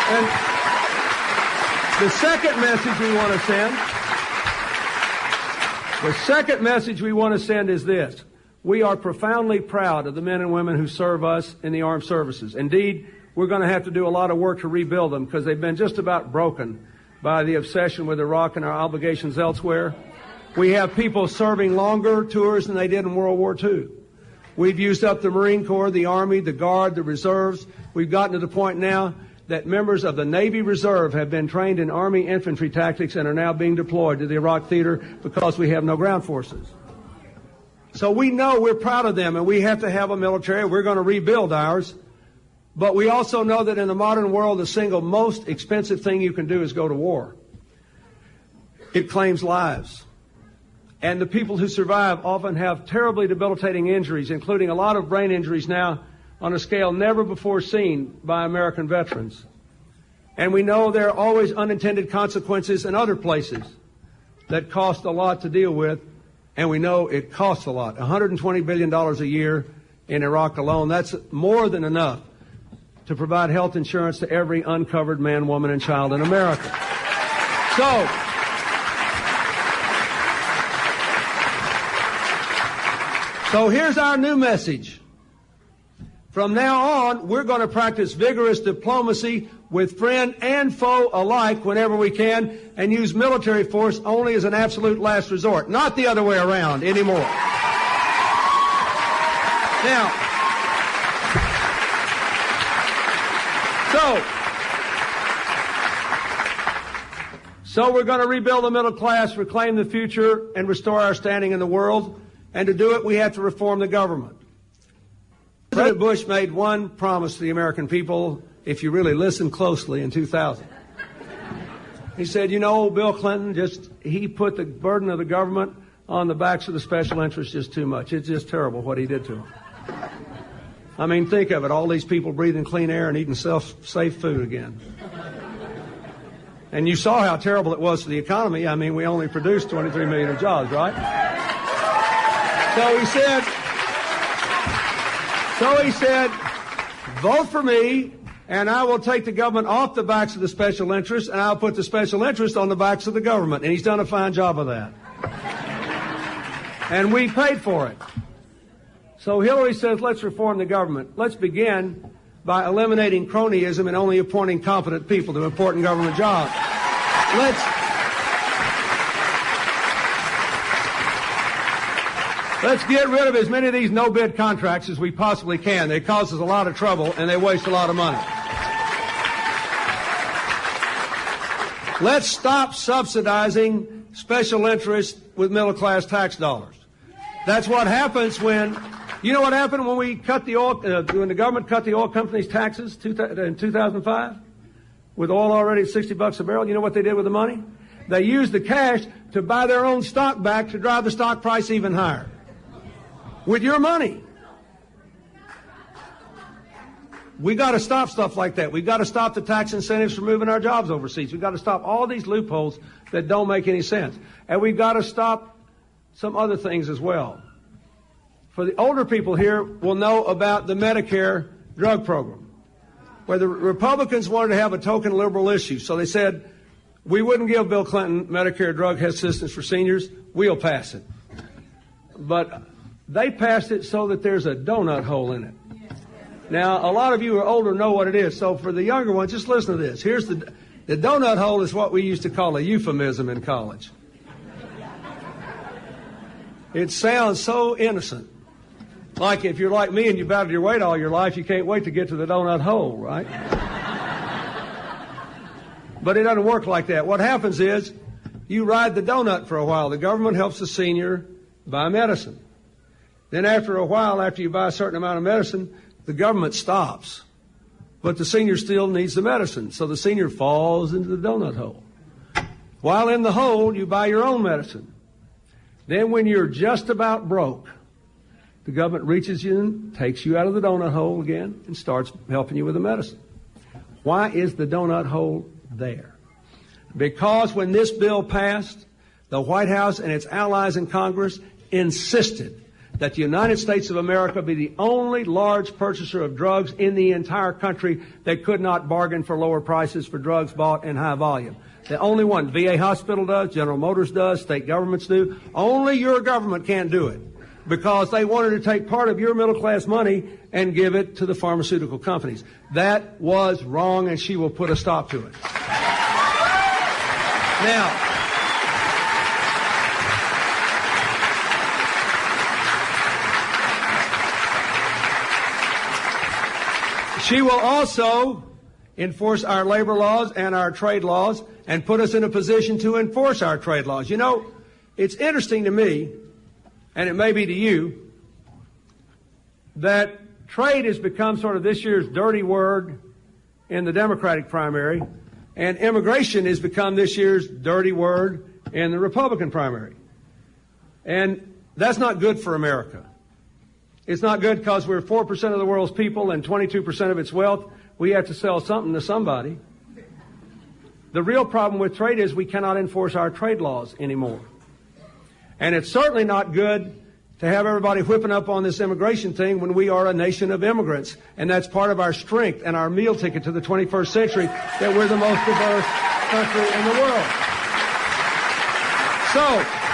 And the second message we want to send is this. We are profoundly proud of the men and women who serve us in the armed services. Indeed, we're going to have to do a lot of work to rebuild them because they've been just about broken by the obsession with Iraq and our obligations elsewhere. We have people serving longer tours than they did in World War II. We've used up the Marine Corps, the Army, the Guard, the Reserves. We've gotten to the point now that members of the Navy Reserve have been trained in Army infantry tactics and are now being deployed to the Iraq theater because we have no ground forces. So we know we're proud of them, and we have to have a military. We're going to rebuild ours. But we also know that in the modern world, the single most expensive thing you can do is go to war. It claims lives. And the people who survive often have terribly debilitating injuries, including a lot of brain injuries now on a scale never before seen by American veterans. And we know there are always unintended consequences in other places that cost a lot to deal with, and we know it costs a lot. $120 billion a year in Iraq alone. That's more than enough to provide health insurance to every uncovered man, woman, and child in America. So here's our new message. From now on, we're going to practice vigorous diplomacy with friend and foe alike whenever we can, and use military force only as an absolute last resort, not the other way around anymore. Now, so we're going to rebuild the middle class, reclaim the future, and restore our standing in the world. And to do it, we have to reform the government. President Bush made one promise to the American people, if you really listen closely, in 2000. He said, you know, Bill Clinton, he put the burden of the government on the backs of the special interests just too much. It's just terrible what he did to them. I mean, think of it, all these people breathing clean air and eating safe food again. And you saw how terrible it was for the economy. I mean, we only produced 23 million of jobs, right? So he said, vote for me, and I will take the government off the backs of the special interests, and I'll put the special interests on the backs of the government. And he's done a fine job of that. And we paid for it. So Hillary says, let's reform the government. Let's begin by eliminating cronyism and only appointing competent people to important government jobs. Let's get rid of as many of these no-bid contracts as we possibly can. They cause us a lot of trouble, and they waste a lot of money. Let's stop subsidizing special interests with middle-class tax dollars. That's what happens when... You know what happened when we cut the oil, when the government cut the oil companies' taxes in 2005? With oil already at $60 a barrel, you know what they did with the money? They used the cash to buy their own stock back to drive the stock price even higher. With your money. We got to stop stuff like that. We've got to stop the tax incentives for moving our jobs overseas. We've got to stop all these loopholes that don't make any sense. And we've got to stop some other things as well. For the older people here will know about the Medicare drug program, where the Republicans wanted to have a token liberal issue. So they said, we wouldn't give Bill Clinton Medicare drug assistance for seniors. We'll pass it. But they passed it so that there's a donut hole in it. Now, a lot of you who are older know what it is. So for the younger ones, just listen to this. Here's the donut hole is what we used to call a euphemism in college. It sounds so innocent. Like if you're like me and you've battled your weight all your life, you can't wait to get to the donut hole, right? But it doesn't work like that. What happens is you ride the donut for a while. The government helps the senior buy medicine. Then after a while, after you buy a certain amount of medicine, the government stops. But the senior still needs the medicine. So the senior falls into the donut hole. While in the hole, you buy your own medicine. Then when you're just about broke, the government reaches you and takes you out of the donut hole again and starts helping you with the medicine. Why is the donut hole there? Because when this bill passed, the White House and its allies in Congress insisted that the United States of America be the only large purchaser of drugs in the entire country that could not bargain for lower prices for drugs bought in high volume. The only one. VA Hospital does, General Motors does, state governments do. Only your government can't do it because they wanted to take part of your middle-class money and give it to the pharmaceutical companies. That was wrong, and she will put a stop to it. Now, she will also enforce our labor laws and our trade laws and put us in a position to enforce our trade laws. You know, it's interesting to me, and it may be to you, that trade has become sort of this year's dirty word in the Democratic primary, and immigration has become this year's dirty word in the Republican primary. And that's not good for America. It's not good because we're 4% of the world's people and 22% of its wealth. We have to sell something to somebody. The real problem with trade is we cannot enforce our trade laws anymore. And it's certainly not good to have everybody whipping up on this immigration thing when we are a nation of immigrants. And that's part of our strength and our meal ticket to the 21st century, that we're the most diverse country in the world. So,